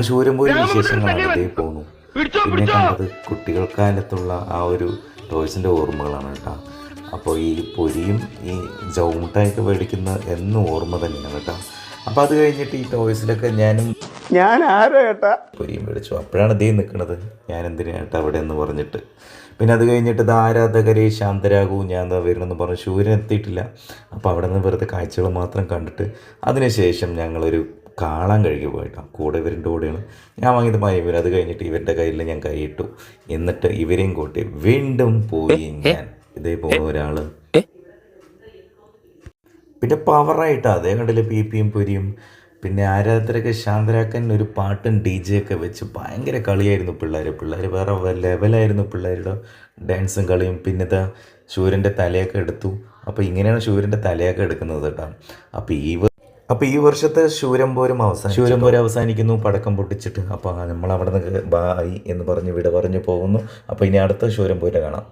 ശൂരംപോരി വിശേഷങ്ങളാണ് ഇതേ പോണു. പിന്നെ കണ്ടത് കുട്ടികൾക്കാലത്തുള്ള ആ ഒരു ടോയ്സിൻ്റെ ഓർമ്മകളാണ് കേട്ടോ. അപ്പോൾ ഈ പൊരിയും ഈ ജൗമുട്ടായൊക്കെ മേടിക്കുന്ന എന്നും ഓർമ്മ തന്നെയാണ് കേട്ടോ. അപ്പോൾ അത് കഴിഞ്ഞിട്ട് ഈ ടോയ്സിലൊക്കെ ഞാൻ ആരോ ഏട്ടാ പൊരിയും മേടിച്ചു. അപ്പോഴാണ് ഇതേ നിൽക്കുന്നത്, ഞാൻ എന്തിനാ ഏട്ടാ അവിടെ എന്ന് പറഞ്ഞിട്ട്. പിന്നെ അത് കഴിഞ്ഞിട്ട് ഇത് ആരാധകരെ ശാന്തരാകൂ, ഞാൻ എന്താ വരണമെന്ന് പറഞ്ഞു. ശൂരൻ എത്തിയിട്ടില്ല. അപ്പോൾ അവിടെ നിന്ന് വെറുതെ കാഴ്ചകൾ മാത്രം കണ്ടിട്ട് അതിനുശേഷം ഞങ്ങളൊരു കാളാൻ കഴുകി പോയിട്ടാണ്. കൂടെ ഇവരുടെ കൂടെയാണ് ഞാൻ വാങ്ങിയത് മൈവർ. അത് കഴിഞ്ഞിട്ട് ഇവരുടെ കയ്യിൽ ഞാൻ കൈയിട്ടു. എന്നിട്ട് ഇവരെയും കൂട്ടി വീണ്ടും പോയി ഞാൻ ഇതേ പോകുന്ന ഒരാൾ. പിന്നെ പവറായിട്ടാണ് അതേ കണ്ടില്ല പിയും പൊരിയും. പിന്നെ ആരാധകരൊക്കെ ശാന്തരാക്കാൻ ഒരു പാട്ടും DJ ഒക്കെ വെച്ച് ഭയങ്കര കളിയായിരുന്നു. പിള്ളേർ വേറെ ലെവലായിരുന്നു പിള്ളേരുടെ ഡാൻസും കളിയും. പിന്നെ ഇതാ ശൂരൻ്റെ തലയൊക്കെ എടുത്തു. അപ്പോൾ ഇങ്ങനെയാണ് ശൂരൻ്റെ തലയൊക്കെ എടുക്കുന്നത് കേട്ടോ. അപ്പോൾ ഈ വർഷത്തെ ശൂരംപോരും അവസാനിക്കുന്നു പടക്കം പൊട്ടിച്ചിട്ട്. അപ്പോൾ നമ്മൾ അവിടെ നിന്ന് ബായ് എന്ന് പറഞ്ഞ് വിട പറഞ്ഞു പോകുന്നു. അപ്പോൾ ഇനി അടുത്ത ശൂരംപോരെ കാണാം.